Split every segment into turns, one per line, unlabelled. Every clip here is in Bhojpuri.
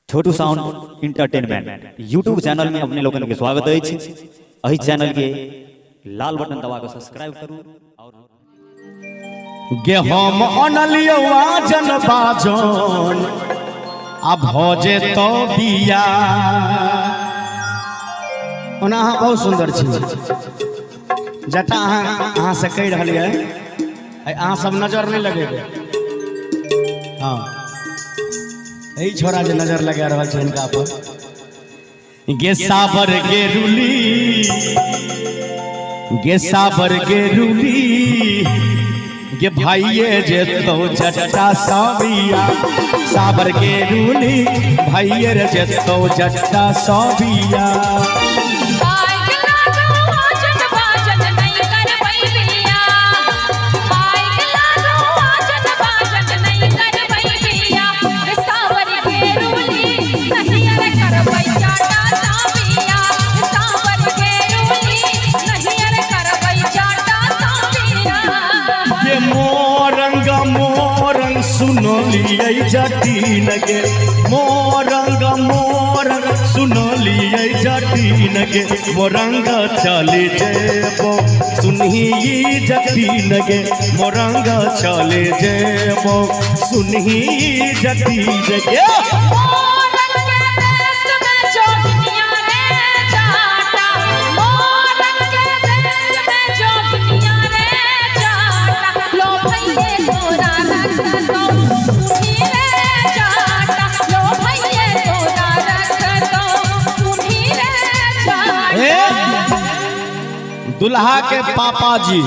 छोटू साउंड इंटरटेनमेंट यूट्यूब चैनल में अपने लोगों के स्वागत है। अही चैनल के लाल बटन दबा कर सब्सक्राइब करूं और
गे हम अनलियवा जन बाजन आ भजे तो बिया ओना अहाँ बहुत सुंदर छी जटा अहाँ से कह रही है अहाँ सब नजर नहीं लगेबे। हाँ यही छोरा जो नजर लगा रहा है इनका पर गे साबर गे रुली गे साबर गे रुली गे भाइये जे तो जट्टा साबिया साबर गे रुली भाइये रे जे तो जट्टा साबिया सुनलिए जटीन गे मोरंग मोरंग सुनलिए जटीन गे मोरंग चले जेबो सुनही जटीन गे मोरंग चले जेबो सुनही जटीन गे दुल्हा के पापा जी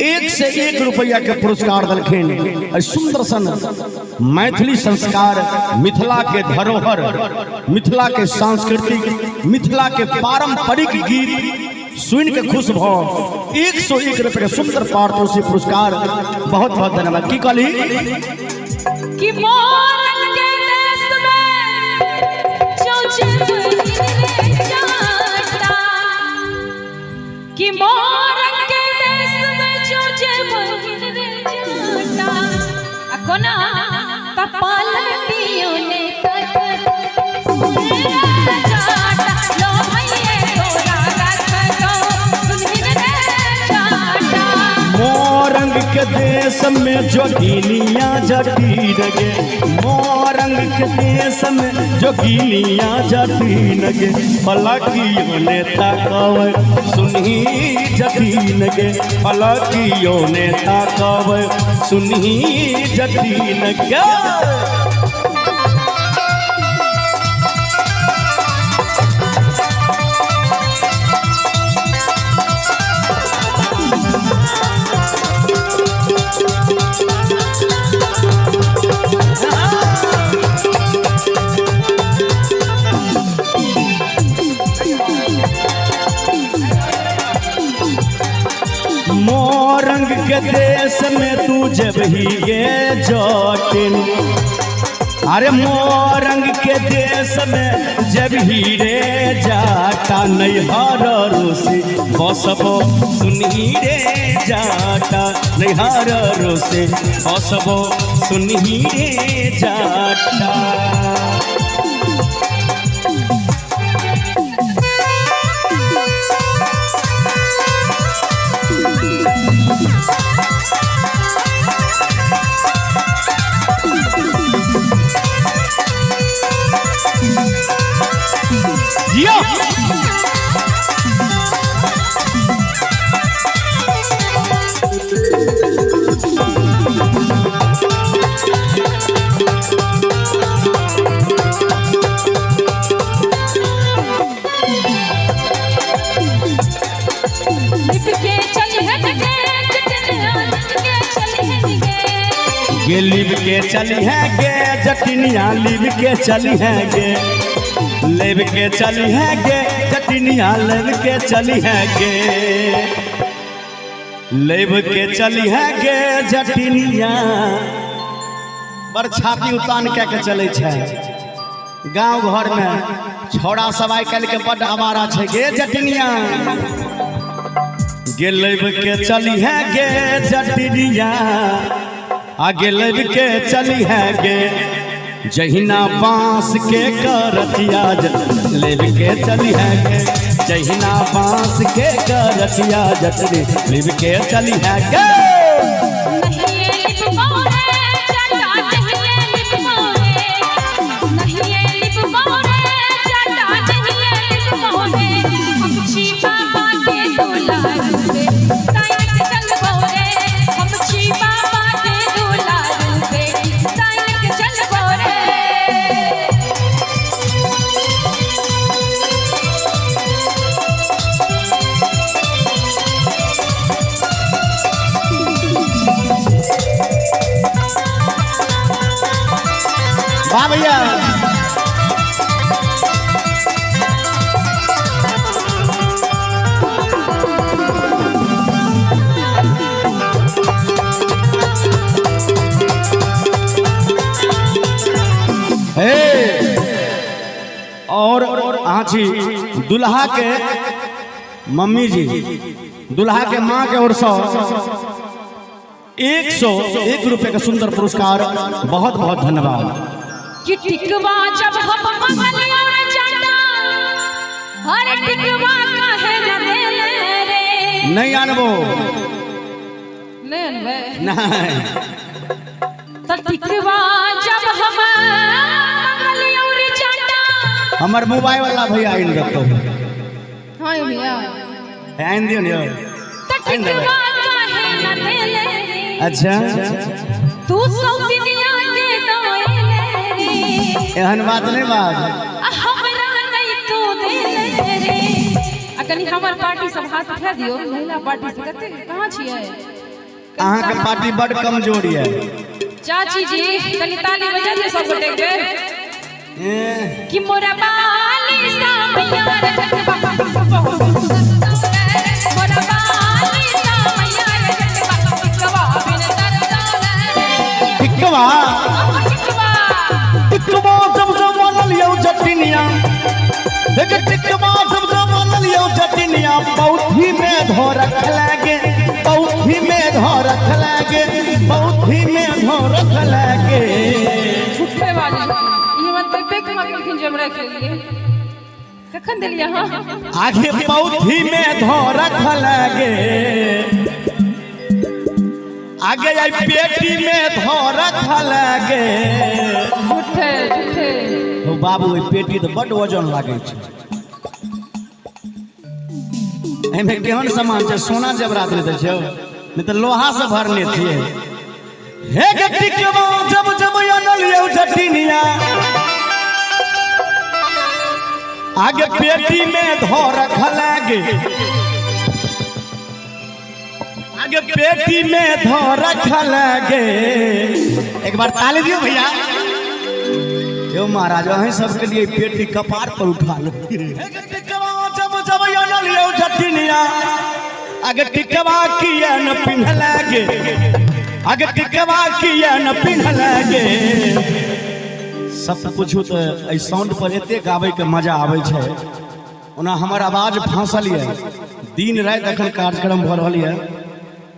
1 से 1 रुपया के पुरस्कार दलखिन। सुंदर सन मैथिली संस्कार, मिथिला के धरोहर, मिथिला के सांस्कृतिक, मिथिला के पारंपरिक गीत सुन के खुश भ 101 रुपये के सुंदर पारितोषिक पुरस्कार। बहुत बहुत धन्यवाद। की कहली
कि मोरन के देश में चौचे कि मोरन के देश में चौचे बहिन रे जाटा अकोना कपालटियों ने जाटा लो भैये तोरा रख दो सुनहिन रे जाटा
मोरंग के देश में जोगिनिया जटीन गे मोरंग के देश में जोगिनिया जटीन गे पलकियों ने ताकवे सुनही जटीन गे पलकियों ने ताकवे सुनही जटीन गे। मोरंग के देश में तू जब ही ये जटिन अरे मोरंग के देश में जब ही रे जाटा नैहर रोसे बसबो सुनही रे जाटा नैहर रोसे बसबो सुनही रे जाटा। गे लिव के चली है गे जटिनिया लिव के चली है गे लेव के चली है गे जटिनिया लेव के चली है गे लेव के चली है गे जटिनिया बड़ छाती उतान के चले छे गांव घर में छोड़ा सब आई कल के बड़ हमारा छे गे जटिनिया गे लेव के चली है गे जटिनिया आगे लड़ के चली है गे जहिना बांस के करतिया ले के चली है गे, जहिना बांस के करतिया ले के चली है गे। वाह भैया, और आँची दुल्हा के मम्मी जी, दुल्हा के माँ के ओर से 101 रुपए का सुंदर पुरस्कार, बहुत बहुत धन्यवाद।
कि टिकवा जब हम मंगलिया जाना, अरे टिकवा काहे न देले रे,
नहीं आनबो
ले अनबे
नहीं,
तो टिकवा जब हम मंगलिया जाना,
हमार मोबाइल वाला भैया आइन रखो,
हां भैया
आइन दियो ने,
तो टिकवा काहे न देले रे,
अच्छा
तू सब दुनिया के दोले रे,
एहन बात नहीं बात,
हमरा नहीं तू देले रे। अकनी हमर पार्टी सब हाथ उठा दियो, महिला पार्टी से कते कहां छियै,
अहाँ के पार्टी बड़ कमजोर है।
चाची जी कनी ताली बजा दियो सब गोटे के, कि मोरा बाली सामैया रे जटबा, मोरा बाली सामैया रे जटबा, टिकवा बिन तरसाले,
टिकवा टिकवा जब जब मनलियो जटिनिया, देख टिकवा जब जब मनलियो जटिनिया, पौथी में धो रख लागे, पौथी में धो रख लागे, पौथी में धो रख लागे,
छुट्टे वाली ये मत पे के मत जम रख लिए कखन देलिया हां,
आगे पौथी में धो रख लागे, आगे आई पेटी में धो रख लागे,
झूठे झूठे
ओ बाबू ई पेटी तो बड़ वजन लागे छै, एमे केहन सामान छै, सोना जबरात ले दे छौ, नहीं तो लोहा से भरने थिए। हे गे टिकवा जब जब अनलियो जटिनिया, आगे पेटी में धो रख लागे, आगे पेटी में धो रख लागे, एक बार ताली दियो भैया, यो महाराज अहीं सबके लिए पेटी कपार पर उठा लो। जब जब अनलियो जटिनिया, आगे टिकवा किया न पिन्ह लागे, आगे टिकवा किया न पिन्ह लागे, सब पूछू तो एहि साउंड पर एते गावे के मजा आवे छै, ओना हमर आवाज फांसल है, दिन रात एखन कार्यक्रम भ रहल है,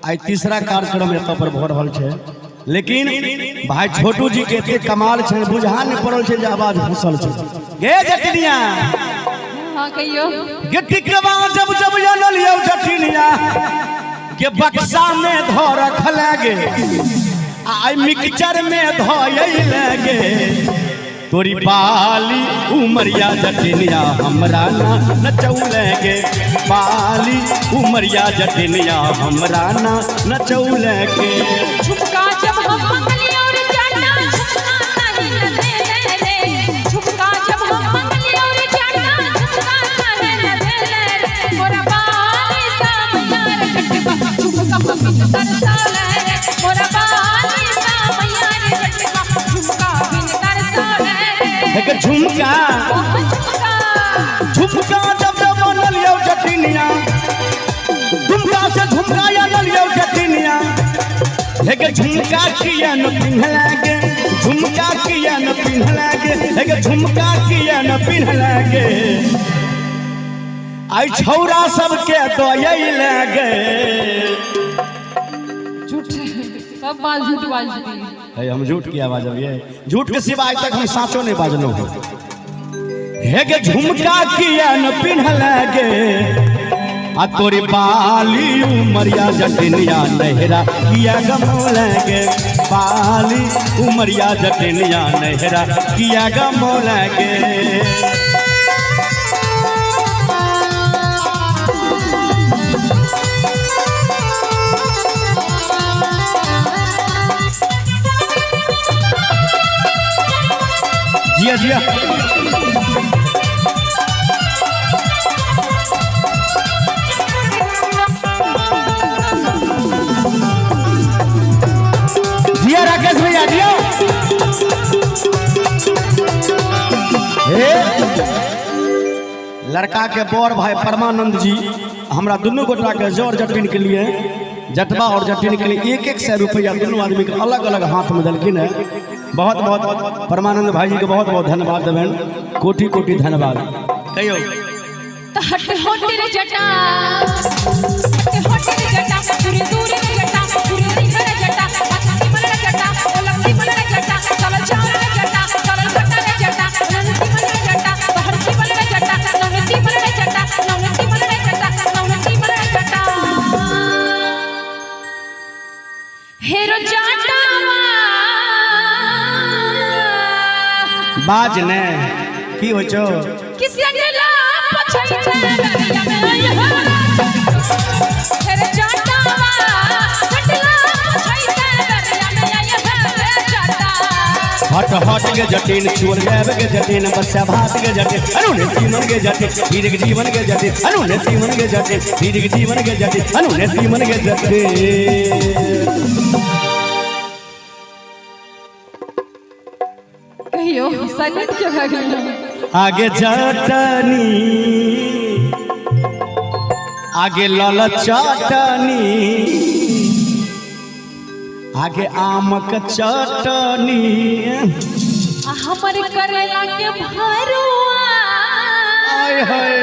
आई तीसरा कार्यक्रम एत पर भ रहल छै, लेकिन भाई छोटू जी के एते कमाल छै, बुझा नहीं पड़ल छै जे आवाज फांसल छै। गे जटिनिया
हां कहियो,
गे टिकवा जब जब अनलियो जटिनिया, के बक्सा में धो रख लागे, आई मिक्सचर में धोए लागे, तोरी बाली उमरिया जटिनिया हमरा ना नचौलेगे, बाली उमरिया जटिनिया हमरा ना नचौलेगे।
झुमका जब हम मंगलिया रे जाना, झुमका नहीं न देले रे, झुमका जब हम मंगलिया रे जाना, झुमका नहीं न देले रे, मोरा बाली सामैया रे जटबा, झुमका बिन तरसाले रे, मोरा बाली सामैया रे जटबा, झुमका बिन तरसाले रे,
एक झुमका झुमका जब जब अनलियो जटिनिया, झुमका से झुमका अनलियो जटिनिया, एक झुमका किया न पिन्ह लागे, झुमका किया न पिन्ह लागे, एक झुमका किया न पिन्ह लागे, आई छौरा सबके दोयै लागे।
झूठे सब बात झूठ बात झूठी
है। हम झूठ की आवाज अब ये झूठ के सिवा आज तक हम साचो नहीं बाजलो हो। हे गे झुमका किया न पिन्हल गे आ तोरी बाली उमरिया जटिनिया नहरा किया गमोल गे बाली उमरिया जटिनिया नहरा किया गमोल गे। जिया जिया जिया राकेश भैया जिया। लड़का के बड़ भाई परमानंद जी हमरा दोनों गोटा के जड़ जटिन के लिए जटवा और जटिन के लिए 100 रुपया दोनों आदमी के अलग अलग हाथ में दलखिन है। बहुत बहुत परमानंद भाई जी के बहुत बहुत धन्यवाद देवें। कोटि कोटि धन्यवाद। कहियो
हट होट रे जटा पूरे दूर रे जटा पूरे रे जटा पत्ती मन रे जटा लक्की मन रे जटा चल चार रे जटा चल घटा रे जटा ननती मन रे जटा हरती मन रे जटा ननती मन रे जटा ननती मन रे जटा ननती मन रे जटा हेरो जटावा
बाज ने की हो छो
किसी अंगला पछई दरिया में आई हो हेरो जटावा सटला पछई दरिया में आई हो जटा
हट हट के जटिन चोर जाब के जटिन बच्चा भात के जटिन अनुने जीवन के जटिन धीरे के जीवन के जटिन अनुने जीवन के जटिन धीरे के जीवन के जटिन अनुने जीवन के जटिन।
कहियो साइलेंट क्यों हो गई
आगे जटनी आगे लल चटनी आगे आम के चटनी
हमर करेला के भरुआ
आय हाय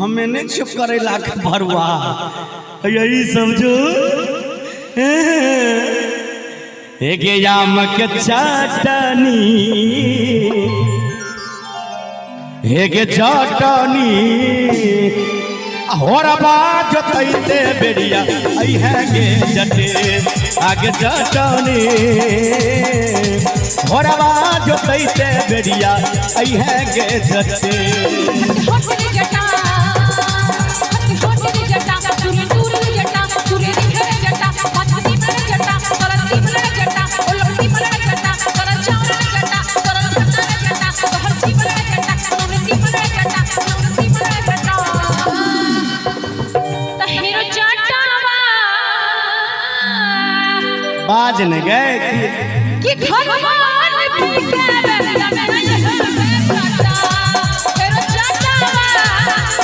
हमें नहीं चुप करेला के भरुआ यही समझो एक आम के चटनी एक चटनी होरबा जोतैते बेरिया आई है गे जटे आगे चटनी होरबा जोतैते बेरिया आई है गे जटे।
होट रे जटा पूरे दूर रे जटा पूरे रे जटा पत्ती मन रे जटा चलती मन रे जटा लक्की मन रे जटा चल चार रे जटा चल घटा रे जटा हरती मन रे जटा ननती मन रे जटा ननती मन रे जटा तहेरो जटावा
बाज न गए
कि भगवान भी के बेला में आई हो जटा तेरो जटावा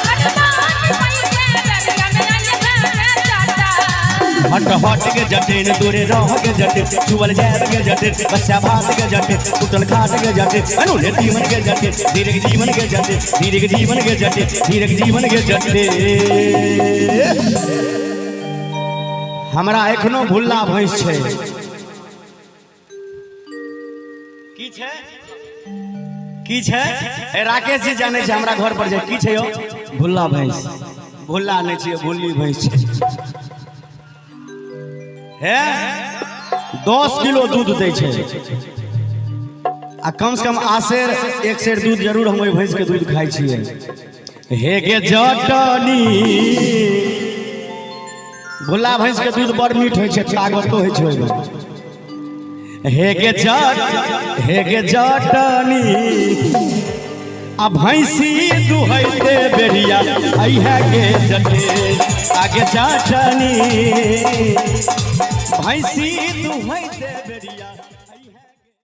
भगवान भी के बेला में आई हो जटा
हट हट के जटिन दूरे रह के जटिन चुवल जाब के जटिन बच्चा भात के जटिन उठल खाट के जटिन अनुने जीवन के जटिन धीरे के जीवन के जटिन धीरे के जीवन के जटिन धीरे के जीवन के जटिन। हमरा एखनो भुल्ला भैंस छै की छै ए राकेश जी जाने छै हमरा घर पर जे की छै यो भुल्ला भैंस भुल्ला नहीं छै भुल्ली भैंस छै है 10 किलो दूध दै छै आ कम से कम आसेर 1 सेर दूध जरूर हम ओइ भैंस के दूध खाइ छियै। हे गे जटनी भुल्ला भैंस के दूध बड़ मीठ होइ छै तागतो होइ छै ओइमे। हे गे जटनी आ भैंसी दुहैते बेरिया आई है गे जटे आगे जटनी भैंसी दुहैते बेरिया।